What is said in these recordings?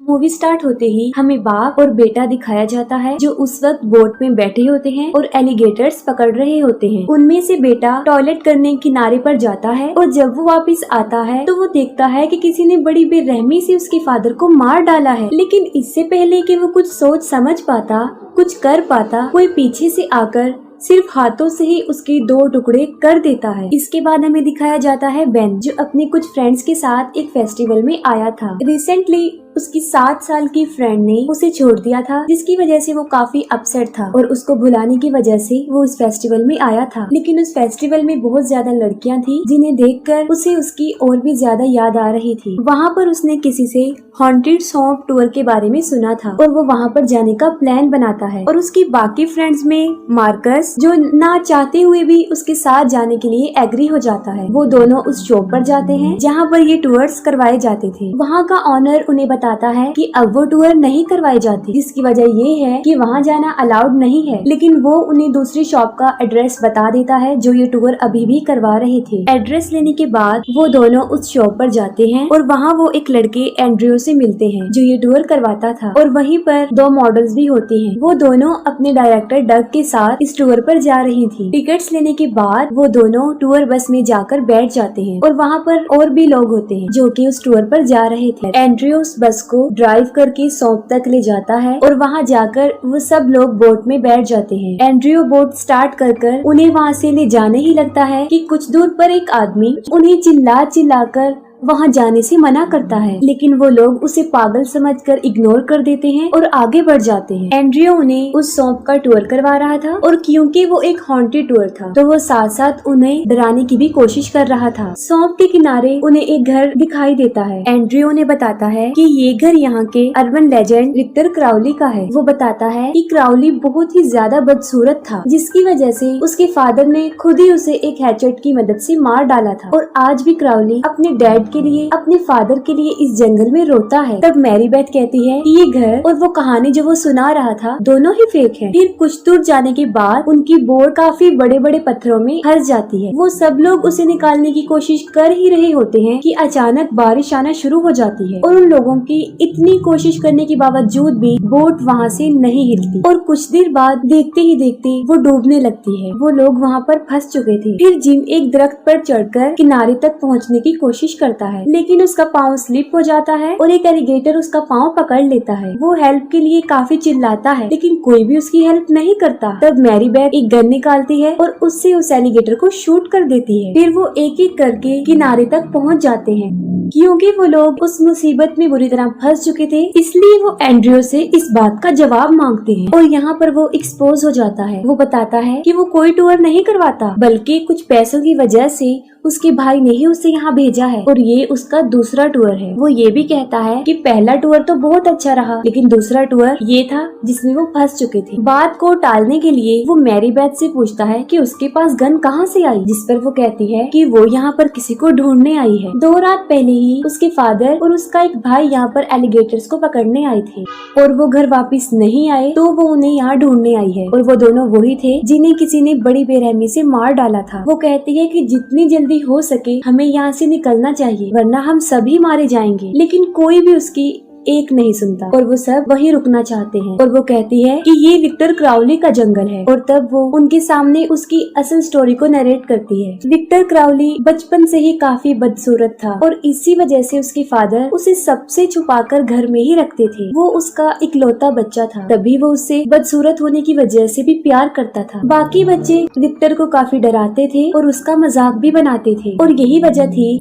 Movie start होते ही हमें बाप और बेटा दिखाया जाता है जो उस वक्त बोट में बैठे होते हैं और एलिगेटर्स पकड़ रहे होते हैं। उनमें से बेटा टॉयलेट करने किनारे पर जाता है और जब वो वापस आता है तो वो देखता है कि किसी ने बड़ी बेरहमी से उसके फादर को मार डाला है। लेकिन इससे पहले कि वो कुछ सोच समझ पाता, कुछ कर पाता, कोई पीछे से आकर सिर्फ हाथों से ही उसके 2 टुकड़े कर देता है। इसके बाद हमें दिखाया जाता है बेन जो अपने कुछ फ्रेंड्स के साथ एक फेस्टिवल में आया था। रिसेंटली उसकी 7 साल की फ्रेंड ने उसे छोड़ दिया था, जिसकी वजह से वो काफी अपसेट था और उसको भुलाने की वजह से वो उस फेस्टिवल में आया था। लेकिन उस फेस्टिवल में बहुत ज्यादा लड़कियां थी जिन्हें देखकर उसे उसकी और भी ज्यादा याद आ रही थी। वहाँ पर उसने किसी से हॉन्टेड सौंप टूर के बारे में सुना था और वो वहाँ पर जाने का प्लान बनाता है। और उसकी बाकी फ्रेंड्स में मार्कस जो ना चाहते हुए भी उसके साथ जाने के लिए एग्री हो जाता है। वो दोनों उस शॉप पर जाते हैं जहाँ पर ये टूर्स करवाए जाते थे। वहाँ का ऑनर उन्हें बताता है कि अब वो टूर नहीं करवाए जाते, जिसकी वजह ये है कि वहाँ जाना अलाउड नहीं है। लेकिन वो उन्हें दूसरी शॉप का एड्रेस बता देता है जो ये टूर अभी भी करवा रहे थे। एड्रेस लेने के बाद वो दोनों उस शॉप पर जाते हैं और वहाँ वो एक लड़के एंड्रयू से मिलते हैं जो ये टूर करवाता था। और वहीं पर 2 मॉडल्स भी होती हैं। वो दोनों अपने डायरेक्टर डग के साथ इस टूर पर जा रही थी। टिकट्स लेने के बाद वो दोनों टूर बस में जाकर बैठ जाते हैं और वहाँ पर और भी लोग होते हैं जो कि उस टूर पर जा रहे थे। एंड्रयू उस बस को ड्राइव करके सौंप तक ले जाता है और वहाँ जाकर वो सब लोग बोट में बैठ जाते हैं। एंड्रयू बोट स्टार्ट कर उन्हें वहाँ से ले जाने ही लगता है कि कुछ दूर पर एक आदमी उन्हें चिल्ला कर वहाँ जाने से मना करता है। लेकिन वो लोग उसे पागल समझकर इग्नोर कर देते हैं और आगे बढ़ जाते हैं। एंड्रयू उन्हें उस सौंप का टूर करवा रहा था और क्योंकि वो एक हॉन्टेड टूर था तो वो साथ साथ उन्हें डराने की भी कोशिश कर रहा था। सौंप के किनारे उन्हें एक घर दिखाई देता है। एंड्रयू उन्हें बताता है कि ये घर यहाँ के अर्बन लेजेंड विक्टर क्राउली का है। वो बताता है कि क्राउली बहुत ही ज्यादा बदसूरत था, जिसकी वजह से उसके फादर ने खुद ही उसे एक हैचेट की मदद से मार डाला था। और आज भी क्राउली अपने डैड के लिए, अपने फादर के लिए इस जंगल में रोता है। तब मैरी बेथ कहती है कि ये घर और वो कहानी जो वो सुना रहा था दोनों ही फेक है। फिर कुछ दूर जाने के बाद उनकी बोट काफी बड़े बड़े पत्थरों में फंस जाती है। वो सब लोग उसे निकालने की कोशिश कर ही रहे होते हैं कि अचानक बारिश आना शुरू हो जाती है और उन लोगों की इतनी कोशिश करने के बावजूद भी बोट वहाँ से नहीं हिलती। और कुछ देर बाद देखते ही देखते वो डूबने लगती है। वो लोग वहाँ पर फंस चुके थे। फिर जिम एक दरख्त पर चढ़कर किनारे तक पहुँचने की कोशिश करता है, लेकिन उसका पाँव स्लिप हो जाता है और एक एलिगेटर उसका पाँव पकड़ लेता है। वो हेल्प के लिए काफी चिल्लाता है लेकिन कोई भी उसकी हेल्प नहीं करता। तब मैरी बेथ एक गन निकालती है और उससे उस एलिगेटर को शूट कर देती है। फिर वो एक एक करके किनारे तक पहुँच जाते हैं। क्योंकि वो लोग उस मुसीबत में बुरी तरह फंस चुके थे, इसलिए वो एंड्रयू से इस बात का जवाब मांगते हैं और यहाँ पर वो एक्सपोज हो जाता है। वो बताता है कि वो कोई टूर नहीं करवाता, बल्कि कुछ पैसों की वजह से उसके भाई ने ही उसे यहाँ भेजा है और ये उसका दूसरा टूर है। वो ये भी कहता है कि पहला टूर तो बहुत अच्छा रहा, लेकिन दूसरा टूर ये था जिसमें वो फंस चुके थे। बात को टालने के लिए वो मैरी बेथ से पूछता है कि उसके पास गन कहाँ से आई, जिस पर वो कहती है कि वो यहाँ पर किसी को ढूंढने आई है। 2 रात पहले ही उसके फादर और उसका एक भाई यहाँ पर एलिगेटर्स को पकड़ने आए थे और वो घर वापस नहीं आए तो वो उन्हें यहाँ ढूंढने आई है। और वो दोनों वही थे जिन्हें किसी ने बड़ी बेरहमी से मार डाला था। वो कहती है कि जितनी जल्दी हो सके हमें यहाँ से निकलना चाहिए, वरना हम सभी मारे जाएंगे। लेकिन कोई भी उसकी एक नहीं सुनता और वो सब वहीं रुकना चाहते हैं। और वो कहती है कि ये विक्टर क्राउली का जंगल है। और तब वो उनके सामने उसकी असल स्टोरी को नरेट करती है। विक्टर क्राउली बचपन से ही काफी बदसूरत था और इसी वजह से उसके फादर उसे सबसे छुपाकर घर में ही रखते थे। वो उसका इकलौता बच्चा था, तभी वो उससे बदसूरत होने की वजह से भी प्यार करता था। बाकी बच्चे विक्टर को काफी डराते थे और उसका मजाक भी बनाते थे और यही वजह थी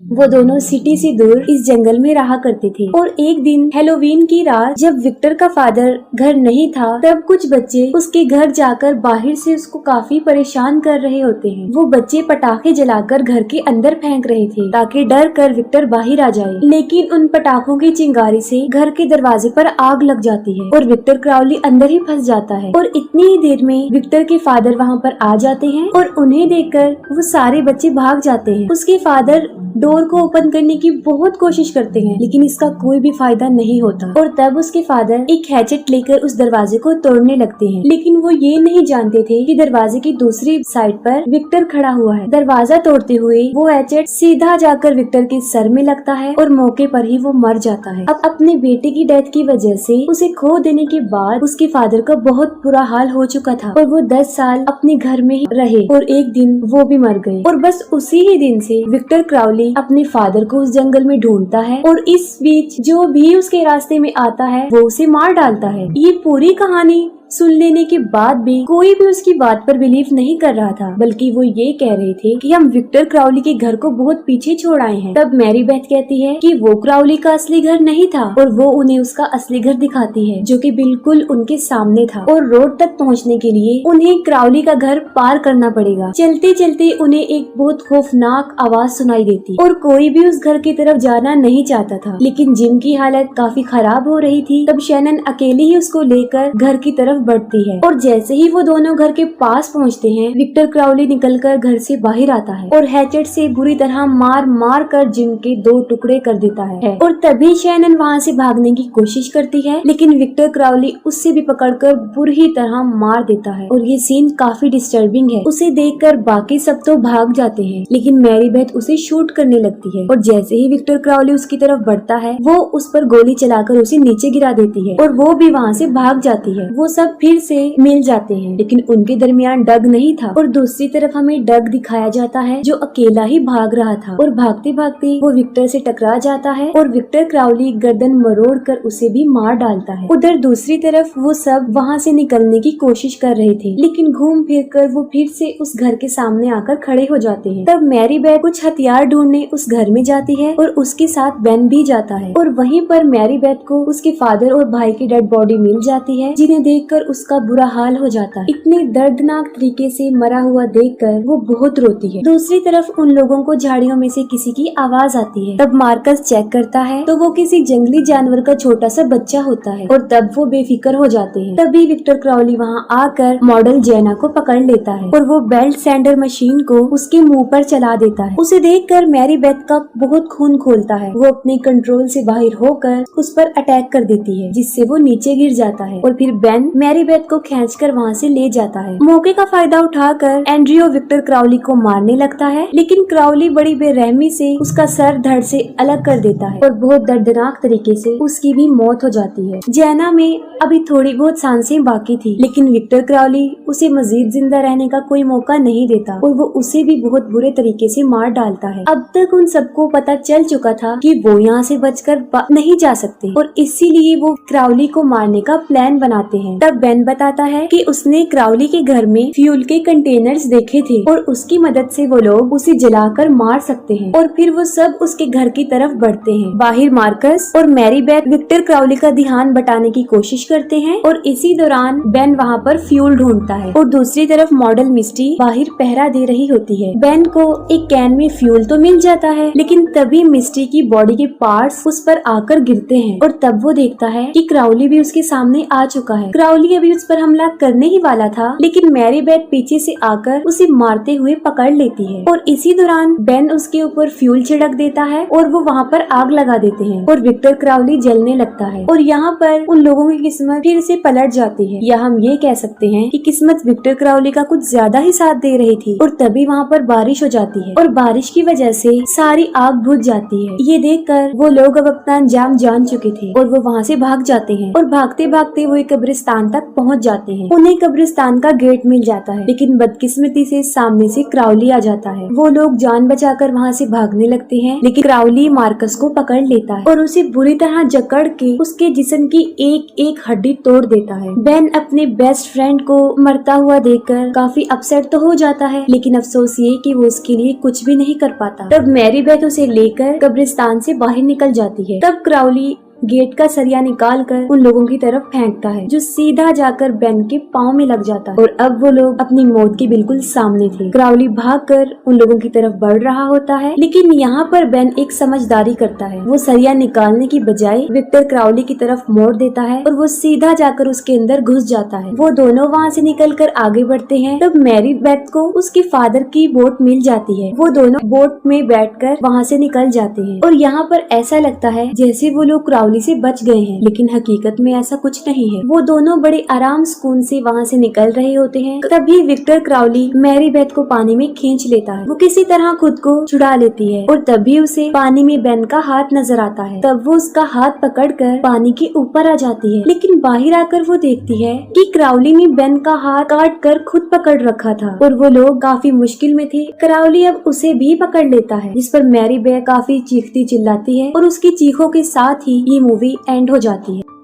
वो दोनों सिटी से दूर इस जंगल में रहा करते थे। और एक दिन हैलोवीन की रात जब विक्टर का फादर घर नहीं था, तब कुछ बच्चे उसके घर जाकर बाहर से उसको काफी परेशान कर रहे होते हैं। वो बच्चे पटाखे जलाकर घर के अंदर फेंक रहे थे ताकि डर कर विक्टर बाहर आ जाए। लेकिन उन पटाखों की चिंगारी से घर के दरवाजे पर आग लग जाती है और विक्टर क्राउली अंदर ही फंस जाता है। और इतनी ही देर में विक्टर के फादर वहाँ पर आ जाते हैं और उन्हें देखकर वो सारे बच्चे भाग जाते हैं। उसके फादर डोर को ओपन करने की बहुत कोशिश करते हैं, लेकिन इसका कोई भी फायदा नहीं होता। और तब उसके फादर एक हैचेट लेकर उस दरवाजे को तोड़ने लगते हैं, लेकिन वो ये नहीं जानते थे कि दरवाजे की दूसरी साइड पर विक्टर खड़ा हुआ है। दरवाजा तोड़ते हुए वो हैचेट सीधा जाकर विक्टर के सर में लगता है और मौके पर ही वो मर जाता है। अब अपने बेटे की डेथ की वजह से उसे खो देने के बाद उसके फादर का बहुत बुरा हाल हो चुका था और वो 10 साल अपने घर में ही रहे और एक दिन वो भी मर गए। और बस उसी ही दिन से विक्टर क्राउली अपने फादर को उस जंगल में ढूंढता है और इस बीच जो भी उसके रास्ते में आता है वो उसे मार डालता है। ये पूरी कहानी सुन लेने के बाद भी कोई भी उसकी बात पर बिलीव नहीं कर रहा था, बल्कि वो ये कह रहे थे कि हम विक्टर क्राउली के घर को बहुत पीछे छोड़ आए हैं। तब मैरी बेथ कहती है कि वो क्राउली का असली घर नहीं था और वो उन्हें उसका असली घर दिखाती है जो कि बिल्कुल उनके सामने था। और रोड तक पहुंचने के लिए उन्हें क्राउली का घर पार करना पड़ेगा। चलते चलते उन्हें एक बहुत खौफनाक आवाज सुनाई देती और कोई भी उस घर की तरफ जाना नहीं चाहता था, लेकिन जिम की हालत काफी खराब हो रही थी। तब शैनन अकेले ही उसको लेकर घर की तरफ बढ़ती है और जैसे ही वो दोनों घर के पास पहुंचते हैं, विक्टर क्राउली निकलकर घर से बाहर आता है और हैचेट से बुरी तरह मार मार कर जिम के 2 टुकड़े कर देता है। और तभी शैनन वहाँ से भागने की कोशिश करती है, लेकिन विक्टर क्राउली उससे भी पकड़कर बुरी तरह मार देता है। और ये सीन काफी डिस्टर्बिंग है। उसे देखकर बाकी सब तो भाग जाते हैं, लेकिन मैरी बेथ उसे शूट करने लगती है और जैसे ही विक्टर क्राउली उसकी तरफ बढ़ता है, वो उस पर गोली चलाकर उसे नीचे गिरा देती है और वो भी वहाँ से भाग जाती है। वो सब फिर से मिल जाते हैं, लेकिन उनके दरमियान डग नहीं था। और दूसरी तरफ हमें डग दिखाया जाता है जो अकेला ही भाग रहा था और भागते भागते वो विक्टर से टकरा जाता है और विक्टर क्राउली गर्दन मरोड़ कर उसे भी मार डालता है। उधर दूसरी तरफ वो सब वहाँ से निकलने की कोशिश कर रहे थे, लेकिन घूम फिर कर वो फिर से उस घर के सामने आकर खड़े हो जाते हैं। तब मैरी बेथ कुछ हथियार ढूंढने उस घर में जाती है और उसके साथ बेन भी जाता है और वहीं पर मैरी बेथ को उसके फादर और भाई की डेड बॉडी मिल जाती है, जिन्हें देखकर उसका बुरा हाल हो जाता है। इतने दर्दनाक तरीके से मरा हुआ देखकर वो बहुत रोती है। दूसरी तरफ उन लोगों को झाड़ियों में से किसी की आवाज आती है। तब मार्कस चेक करता है तो वो किसी जंगली जानवर का छोटा सा बच्चा होता है और तब वो बेफिक्र हो जाते हैं। तभी विक्टर क्राउली वहाँ आकर मॉडल जेना को पकड़ लेता है और वो बेल्ट सैंडर मशीन को उसके मुंह पर चला देता है। उसे देखकर मैरी बेथ का बहुत खून खोलता है। वो अपने कंट्रोल से बाहर होकर उस पर अटैक कर देती है, जिससे वो नीचे गिर जाता है और फिर बेन मैरी बेथ को खींचकर वहाँ से ले जाता है। मौके का फायदा उठाकर एंड्रियो विक्टर क्राउली को मारने लगता है, लेकिन क्राउली बड़ी बेरहमी से उसका सर धड़ से अलग कर देता है और बहुत दर्दनाक तरीके से उसकी भी मौत हो जाती है। जेना में अभी थोड़ी बहुत सांसें बाकी थी, लेकिन विक्टर क्राउली उसे मजीद जिंदा रहने का कोई मौका नहीं देता और वो उसे भी बहुत बुरे तरीके से मार डालता है। अब तक उन सबको पता चल चुका था कि वो यहाँ से बचकर नहीं जा सकते और इसीलिए वो क्राउली को मारने का प्लान बनाते हैं। तब बेन बताता है कि उसने क्राउली के घर में फ्यूल के कंटेनर्स देखे थे और उसकी मदद से वो लोग उसे जलाकर मार सकते हैं और फिर वो सब उसके घर की तरफ बढ़ते हैं। बाहर मार्कस और मैरी बेथ विक्टर क्राउली का ध्यान बटाने की कोशिश करते हैं और इसी दौरान बेन वहाँ पर फ्यूल ढूंढता है और दूसरी तरफ मॉडल मिस्टी बाहर पहरा दे रही होती है। बेन को एक कैन में फ्यूल तो मिल जाता है, लेकिन तभी मिस्टी की बॉडी के पार्ट्स उस पर आकर गिरते हैं और तब वो देखता है कि क्राउली भी उसके सामने आ चुका है। क्राउली अभी उस पर हमला करने ही वाला था, लेकिन मैरी बेथ पीछे से आकर उसे मारते हुए पकड़ लेती है और इसी दौरान बेन उसके ऊपर फ्यूल छिड़क देता है और वो वहाँ पर आग लगा देते हैं और विक्टर क्राउली जलने लगता है और यहाँ पर उन लोगों की किस्मत फिर से पलट जाती है, या हम ये कह सकते हैं कि किस्मत विक्टर क्राउली का कुछ ज्यादा ही साथ दे रही थी। और तभी वहाँ पर बारिश हो जाती है और बारिश की वजह से सारी आग बुझ जाती है। ये देखकर वो लोग अब अपना अंजाम जान चुके थे और वो वहाँ से भाग जाते हैं और भागते भागते वो एक कब्रिस्तान तक पहुँच जाते हैं। उन्हें कब्रिस्तान का गेट मिल जाता है, लेकिन बदकिस्मती से सामने से क्राउली आ जाता है। वो लोग जान बचाकर वहाँ से भागने लगते हैं, लेकिन क्राउली मार्कस को पकड़ लेता है और उसे बुरी तरह जकड़ के उसके जिस्म की एक एक हड्डी तोड़ देता है। बेन अपने बेस्ट फ्रेंड को मरता हुआ देखकर काफी अपसेट तो हो जाता है, लेकिन अफसोस ये कि वो उसके लिए कुछ भी नहीं कर पाता। तब मैरी बेथ उसे लेकर कब्रिस्तान से बाहर निकल जाती है। तब क्राउली गेट का सरिया निकाल कर उन लोगों की तरफ फेंकता है, जो सीधा जाकर बेन के पाँव में लग जाता है। और अब वो लोग अपनी मौत के बिल्कुल सामने थे। क्राउली भागकर उन लोगों की तरफ बढ़ रहा होता है, लेकिन यहाँ पर बेन एक समझदारी करता है। वो सरिया निकालने की बजाय विक्टर क्राउली की तरफ मोड़ देता है और वो सीधा जाकर उसके अंदर घुस जाता है। वो दोनों वहाँ से निकलकर आगे बढ़ते हैं। तब मैरी बेथ को उसके फादर की बोट मिल जाती है। वो दोनों बोट में बैठकर वहाँ से निकल जाते हैं और यहाँ पर ऐसा लगता है जैसे वो लोग क्राउली से बच गए हैं, लेकिन हकीकत में ऐसा कुछ नहीं है। वो दोनों बड़े आराम सुकून से वहाँ से निकल रहे होते हैं। तभी विक्टर क्राउली मैरी बेथ को पानी में खींच लेता है। वो किसी तरह खुद को छुड़ा लेती है और तभी उसे पानी में बेन का हाथ नजर आता है। तब वो उसका हाथ पकड़कर पानी के ऊपर आ जाती है, लेकिन बाहर आकर वो देखती है कि क्राउली ने बेन का हाथ काट कर खुद पकड़ रखा था और वो लोग काफी मुश्किल में थे। क्राउली अब उसे भी पकड़ लेता है, जिस पर मैरी बेथ काफी चीखती चिल्लाती है और उसकी चीखों के साथ ही ये मूवी एंड हो जाती है।